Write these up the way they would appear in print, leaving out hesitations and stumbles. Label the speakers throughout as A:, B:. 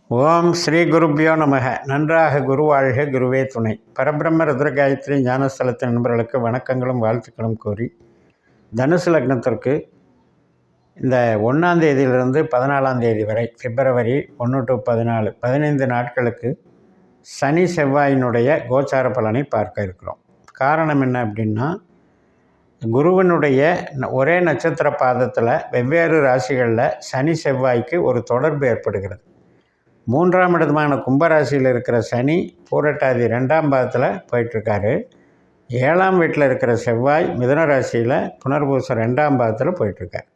A: ஓம் ஸ்ரீ குருப்பியோ நமக. நன்றாக குருவாழ்க, குருவே துணை. பரபிரம்ம ருத்ரகாயத்ரி ஞானஸ்தலத்தின் நண்பர்களுக்கு வணக்கங்களும் வாழ்த்துக்களும் கூறி, தனுசு லக்னத்திற்கு இந்த 1ஆம் தேதியிலிருந்து 14ஆம் தேதி வரை, பிப்ரவரி 1 to 14 15 நாட்களுக்கு சனி செவ்வாயினுடைய கோச்சார பலனை பார்க்க இருக்கிறோம். காரணம் என்ன அப்படின்னா, குருவனுடைய ஒரே நட்சத்திர பாதத்தில் வெவ்வேறு ராசிகளில் சனி செவ்வாய்க்கு ஒரு தொடர்பு ஏற்படுகிறது. 3ஆம் இடமான கும்பராசியில் இருக்கிற சனி பூரட்டாதி 2ஆம் பாதத்தில் போயிட்டுருக்காரு. 7ஆம் வீட்டில் இருக்கிற செவ்வாய் மிதுன ராசியில் புனர்பூசம் 2ஆம் பாதத்தில் போயிட்டுருக்கார்.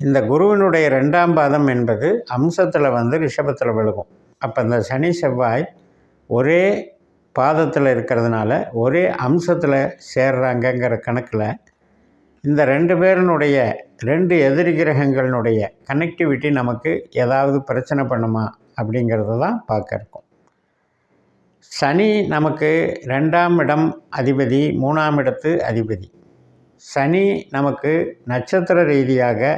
A: இந்த குருவினுடைய 2ஆம் பாதம் என்பது அம்சத்தில் ரிஷபத்தில் விழுகும். அப்போ இந்த சனி செவ்வாய் ஒரே பாதத்தில் இருக்கிறதுனால ஒரே அம்சத்தில் சேர்றாங்கங்கிற கணக்கில் இந்த 2 பேருனுடைய 2 எதிரி கிரகங்களினுடைய கனெக்டிவிட்டி நமக்கு ஏதாவது பிரச்சனை பண்ணுமா அப்படிங்கிறது தான் பார்க்க இருக்கும். சனி நமக்கு 2ஆம் இடம் அதிபதி, 3ஆம் இடத்து அதிபதி. சனி நமக்கு நட்சத்திர ரீதியாக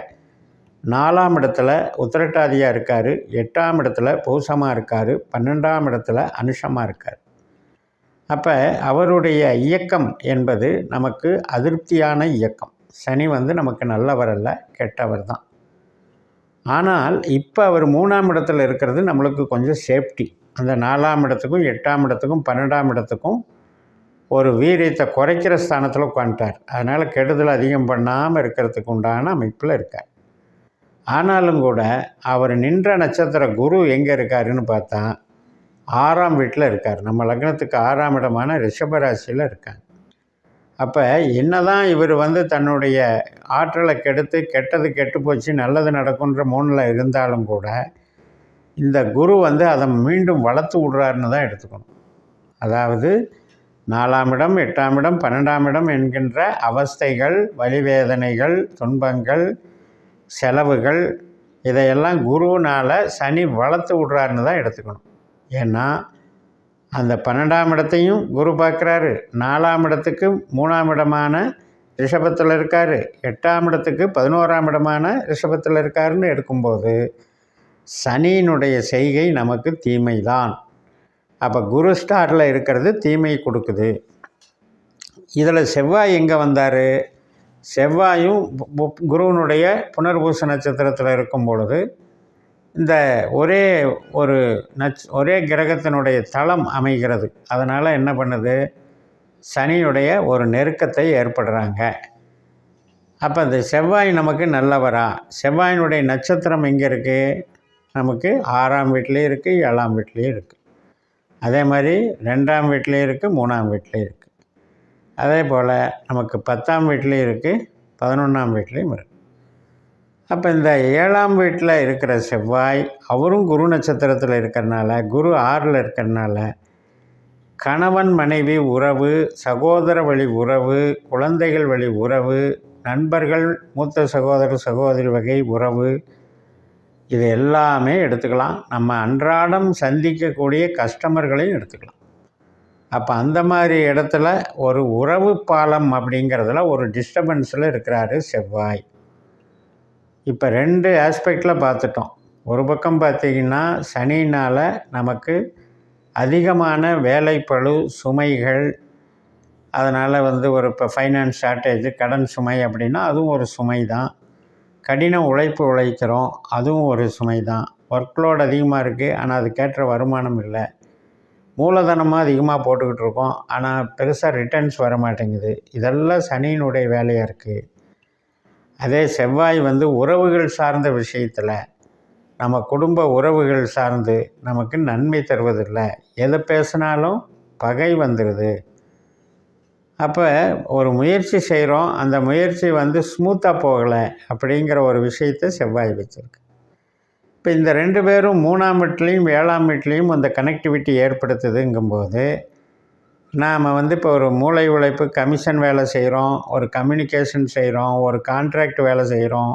A: 4ஆம் இடத்துல உத்திரட்டாதியாக இருக்கார், 8ஆம் இடத்துல பூசமாக இருக்கார், 12ஆம் இடத்துல அனுஷமாக இருக்கார். அப்போ அவருடைய இயக்கம் என்பது நமக்கு அதிருப்தியான இயக்கம். சனி நமக்கு நல்லவர் அல்ல, கெட்டவர் தான். ஆனால் இப்போ அவர் 3ஆம் இடத்துல இருக்கிறது நம்மளுக்கு கொஞ்சம் சேஃப்டி. அந்த 4ஆம் இடத்துக்கும் 8ஆம் இடத்துக்கும் 12ஆம் இடத்துக்கும் ஒரு வீரியத்தை குறைக்கிற ஸ்தானத்தில் உட்காந்துட்டார். அதனால் கெடுதல் அதிகம் பண்ணாமல் இருக்கிறதுக்கு உண்டான அமைப்பில் இருக்கார். ஆனாலும் கூட அவர் நின்ற நட்சத்திர குரு எங்கே இருக்காருன்னு பார்த்தா 6ஆம் வீட்டில் இருக்கார். நம்ம லக்னத்துக்கு 6ஆம் இடமான ரிஷபராசியில் இருக்காங்க. அப்போ என்ன தான் இவர் தன்னுடைய ஆற்றலை கெடுத்து கெட்டது கெட்டு போச்சு நல்லது நடக்குன்ற மூணில் இருந்தாலும் கூட இந்த குரு அதை மீண்டும் வளர்த்து விடுறாருன்னு தான் எடுத்துக்கணும். அதாவது 4ஆம் இடம், 8ஆம் இடம், 12ஆம் இடம் என்கின்ற அவஸ்தைகள், வலிவேதனைகள், துன்பங்கள், செலவுகள் இதையெல்லாம் குருவினால் சனி வளர்த்து விடுறாருன்னு தான் எடுத்துக்கணும். ஏன்னா அந்த 12ஆம் இடத்தையும் குரு பார்க்குறாரு, 4ஆம் இடத்துக்கு 3ஆம் இடமான ரிஷபத்தில் இருக்கார், 8ஆம் இடத்துக்கு 11ஆம் இடமான ரிஷபத்தில் இருக்காருன்னு எடுக்கும்போது சனியினுடைய செய்கை நமக்கு தீமை தான். அப்போ குரு ஸ்டாரில் இருக்கிறது தீமை கொடுக்குது. இதில் செவ்வாய் எங்கே வந்தார்? செவ்வாயும் குருவனுடைய புனர்பூச நட்சத்திரத்தில் இருக்கும் பொழுது இந்த ஒரே கிரகத்தினுடைய தளம் அமைகிறது. அதனால் என்ன பண்ணுது, சனியுடைய ஒரு நெருக்கத்தை ஏற்படுறாங்க. அப்போ இந்த செவ்வாய் நமக்கு நல்லவரா? செவ்வாயினுடைய நட்சத்திரம் எங்கே இருக்குது? நமக்கு 6ஆம் வீட்லேயும் இருக்குது, 7ஆம் வீட்லேயும் இருக்குது. அதே மாதிரி 2ஆம் வீட்லேயும் இருக்குது, 3ஆம் வீட்லேயும் இருக்குது. அதே போல் நமக்கு 10ஆம் வீட்லேயும் இருக்குது, 11ஆம் வீட்லேயும் இருக்குது. அப்போ இந்த 7ஆம் வீட்டில் இருக்கிற செவ்வாய் அவரும் குரு நட்சத்திரத்தில் இருக்கிறனால, குரு 6ல் இருக்கிறனால கணவன் மனைவி உறவு, சகோதர வழி உறவு, குழந்தைகள் வழி உறவு, நண்பர்கள், மூத்த சகோதரர் சகோதரி வகை உறவு, இது எல்லாமே எடுத்துக்கலாம். நம்ம அன்றாடம் சந்திக்கக்கூடிய கஸ்டமர்களையும் எடுத்துக்கலாம். அப்போ அந்த மாதிரி இடத்துல ஒரு உறவு பாலம் அப்படிங்கிறதுல ஒரு டிஸ்டர்பன்ஸில் இருக்கிறாரு செவ்வாய். இப்போ 2 ஆஸ்பெக்டில் பார்த்துட்டோம். ஒரு பக்கம் பார்த்திங்கன்னா சனினால் நமக்கு அதிகமான வேலைப்பளு, சுமைகள், அதனால் ஒரு இப்போ ஃபைனான்ஸ் ஷார்ட்டேஜ், கடன் சுமை அப்படின்னா அதுவும் ஒரு சுமை தான். கடின உழைப்பு உழைக்கிறோம், அதுவும் ஒரு சுமை தான். ஒர்க்லோடு அதிகமாக இருக்குது, ஆனால் அதுக்கேற்ற வருமானம் இல்லை. மூலதனமாக அதிகமாக போட்டுக்கிட்டு இருக்கோம், ஆனால் பெருசாக ரிட்டர்ன்ஸ் வர மாட்டேங்குது. இதெல்லாம் சனியினுடைய வேலையாக இருக்குது. அதே செவ்வாய் உறவுகள் சார்ந்த விஷயத்தில், நம்ம குடும்ப உறவுகள் சார்ந்து நமக்கு நன்மை தருவதில்லை. எதை பேசினாலும் பகை வந்துடுது. அப்போ ஒரு முயற்சி செய்கிறோம், அந்த முயற்சி ஸ்மூத்தாக போகலை அப்படிங்கிற ஒரு விஷயத்தை செவ்வாய் வச்சுருக்கு. இப்போ இந்த 2 பேரும் 3ஆம் வீட்லேயும் 7ஆம் வீட்லேயும் அந்த கனெக்டிவிட்டி ஏற்படுத்துதுங்கும்போது நாம் இப்போ ஒரு மூளை உழைப்பு, கமிஷன் வேலை செய்கிறோம், ஒரு கம்யூனிகேஷன் செய்கிறோம், ஒரு கான்ட்ராக்ட் வேலை செய்கிறோம்,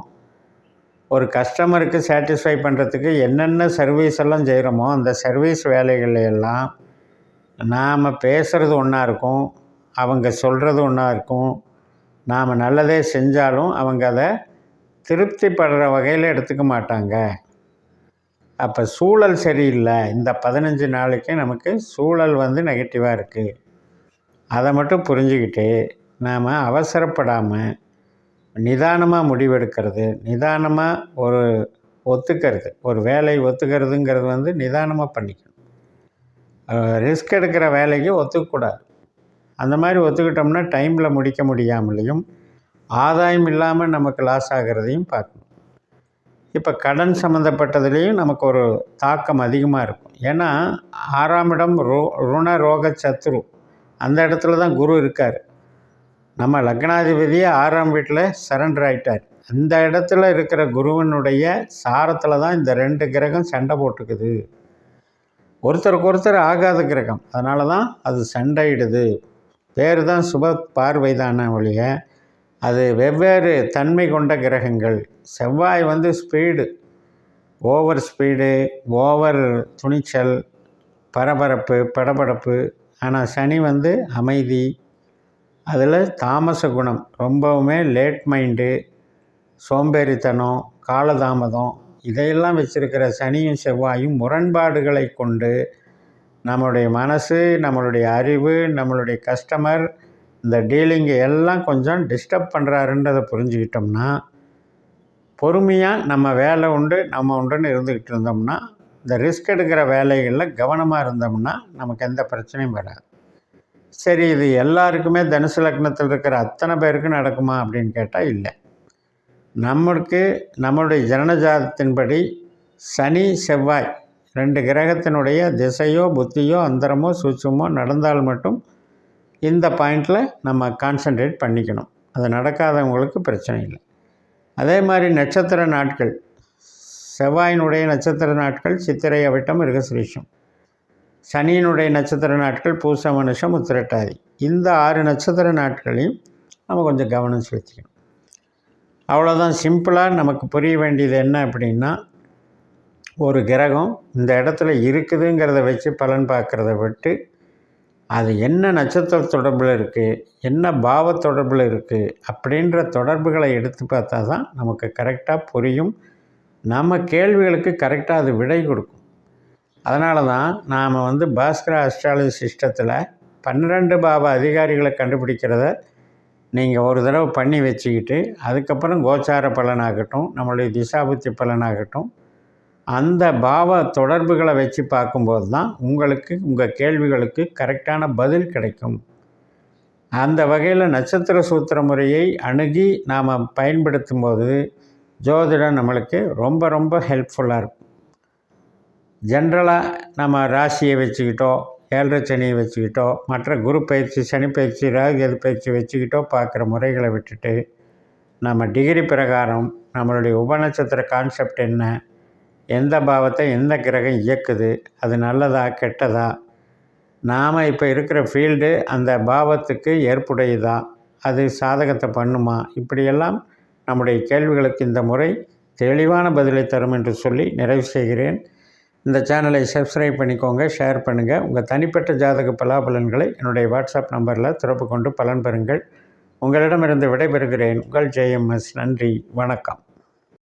A: ஒரு கஸ்டமருக்கு சாட்டிஸ்ஃபை பண்ணுறதுக்கு என்னென்ன சர்வீஸ் எல்லாம் செய்கிறோமோ அந்த சர்வீஸ் வேலைகள் எல்லாம் நாம் பேசுகிறது ஒன்றா இருக்கும், அவங்க சொல்கிறது ஒன்றா இருக்கும். நாம் நல்லதே செஞ்சாலும் அவங்க அதை திருப்திப்படுற வகையில் எடுத்துக்க மாட்டாங்க. அப்போ சூழல் சரியில்லை, இந்த 15 நாளைக்கு நமக்கு சூழல் வந்து நெகட்டிவாக இருக்குது. அதை மட்டும் புரிஞ்சுக்கிட்டு நாம் அவசரப்படாமல் நிதானமாக முடிவெடுக்கிறது, நிதானமாக ஒரு ஒத்துக்கிறது, ஒரு வேலையை ஒத்துக்கிறதுங்கிறது வந்து நிதானமாக பண்ணிக்கணும். ரிஸ்க் எடுக்கிற வேலைக்கு ஒத்துக்கக்கூடாது. அந்த மாதிரி ஒத்துக்கிட்டோம்னா டைமில் முடிக்க முடியாமலையும் ஆதாயம் இல்லாமல் நமக்கு லாஸ் ஆகிறதையும் பார்க்கணும். இப்போ கடன் சம்மந்தப்பட்டதுலேயும் நமக்கு ஒரு தாக்கம் அதிகமாக இருக்கும். ஏன்னா 6ஆம் இடம் ருண ரோக சத்ரு, அந்த இடத்துல தான் குரு இருக்கார். நம்ம லக்னாதிபதியே 6ஆம் வீட்டில் சரண்டர் ஆகிட்டார். அந்த இடத்துல இருக்கிற குருவனுடைய சாரத்தில் தான் இந்த 2 கிரகம் சண்டை போட்டுக்குது. ஒருத்தருக்கு ஒருத்தர் ஆகாத கிரகம், அதனால தான் அது சண்டையிடுது. பேர் தான் சுப பார்வை தானே ஒழிய அது வெவ்வேறு தன்மை கொண்ட கிரகங்கள். செவ்வாய் வந்து ஸ்பீடு, ஓவர் ஸ்பீடு, ஓவர் துணிச்சல், பரபரப்பு, படபடப்பு. ஆனால் சனி வந்து அமைதி, அதில் தாமச குணம், ரொம்பவுமே லேட் மைண்டு, சோம்பேறித்தனம், காலதாமதம், இதையெல்லாம் வச்சுருக்கிற சனியும் செவ்வாயும் முரண்பாடுகளை கொண்டு நம்மளுடைய மனசு, நம்மளுடைய அறிவு, நம்மளுடைய கஸ்டமர், இந்த டீலிங்கு எல்லாம் கொஞ்சம் டிஸ்டர்ப் பண்ணுறாருன்றதை புரிஞ்சுக்கிட்டோம்னா, பொறுமையாக நம்ம வேலை உண்டு நம்ம உண்டுன்னு இருந்துக்கிட்டு இருந்தோம்னா, இந்த ரிஸ்க் எடுக்கிற வேலைகளில் கவனமாக இருந்தோம்னா நமக்கு எந்த பிரச்சனையும் வராது. சரி, இது எல்லாருக்குமே தனுசு லக்னத்தில் இருக்கிற அத்தனை பேருக்கு நடக்குமா அப்படின்னு கேட்டால் இல்லை. நம்மளுடைய ஜனனஜாதத்தின்படி சனி செவ்வாய் 2 கிரகத்தினுடைய திசையோ புத்தியோ அந்தரமோ சூட்சுமோ நடந்தால் மட்டும் இந்த பாயிண்டில் நம்ம கான்சன்ட்ரேட் பண்ணிக்கணும். அது நடக்காதவங்களுக்கு பிரச்சனை இல்லை. அதே மாதிரி நட்சத்திர நாட்கள், செவ்வாயினுடைய நட்சத்திர நாட்கள் சித்திரை, அவிட்டம், மிருகசிரீஷம். சனியினுடைய நட்சத்திர நாட்கள் பூச, மனுஷம், உத்திரட்டாதி. இந்த 6 நட்சத்திர நாட்களையும் நம்ம கொஞ்சம் கவனம் செலுத்திக்கணும். அவ்வளோதான். சிம்பிளாக நமக்கு புரிய வேண்டியது என்ன அப்படின்னா, ஒரு கிரகம் இந்த இடத்துல இருக்குதுங்கிறத வச்சு பலன் பார்க்குறத விட்டு அது என்ன நட்சத்திர தொடர்பில் இருக்குது, என்ன பாவ தொடர்பில் இருக்குது அப்படின்ற தொடர்புகளை எடுத்து பார்த்தா தான் நமக்கு கரெக்டாக புரியும். நம்ம கேள்விகளுக்கு கரெக்டாக அது விடை கொடுக்கும். அதனால தான் நாம் வந்து பாஸ்கர அஸ்ட்ராலஜி சிஸ்டத்தில் 12 பாவ அதிகாரிகளை கண்டுபிடிக்கிறத நீங்கள் ஒரு தடவை பண்ணி வச்சுக்கிட்டு அதுக்கப்புறம் கோச்சார பலனாகட்டும், நம்மளுடைய திசாபுத்தி பலனாகட்டும், அந்த பாவ தொடர்புகளை வச்சு பார்க்கும்போது தான் உங்களுக்கு உங்கள் கேள்விகளுக்கு கரெக்டான பதில் கிடைக்கும். அந்த வகையில் நட்சத்திர சூத்திர முறையை அணுகி நாம் பயன்படுத்தும் போது ஜோதிடம் நம்மளுக்கு ரொம்ப ரொம்ப ஹெல்ப்ஃபுல்லாக இருக்கும். ஜென்ரலாக நம்ம ராசியை வச்சுக்கிட்டோ, 7.5 சனியை வச்சுக்கிட்டோ, மற்ற குரு பயிற்சி, சனி பயிற்சி, ராகு எது பயிற்சி வச்சுக்கிட்டோ பார்க்குற முறைகளை விட்டுட்டு நம்ம டிகிரி பிரகாரம் நம்மளுடைய உபநட்சத்திர கான்செப்ட் என்ன, எந்த பாவத்தை எந்த கிரகம் இயக்குது, அது நல்லதா கெட்டதா, நாம் இப்போ இருக்கிற ஃபீல்டு அந்த பாவத்துக்கு ஏற்புடையதா, அது சாதகத்தை பண்ணுமா, இப்படியெல்லாம் நம்முடைய கேள்விகளுக்கு இந்த முறை தெளிவான பதிலை தரும் என்று சொல்லி நிறைவு செய்கிறேன். இந்த சேனலை சப்ஸ்கிரைப் பண்ணிக்கோங்க, ஷேர் பண்ணுங்கள். உங்கள் தனிப்பட்ட ஜாதக பலாபலன்களை என்னுடைய வாட்ஸ்அப் நம்பரில் தொடர்பு கொண்டு பலன் பெறுங்கள். உங்களிடமிருந்து விடைபெறுகிறேன். உங்கள் JMS. நன்றி, வணக்கம்.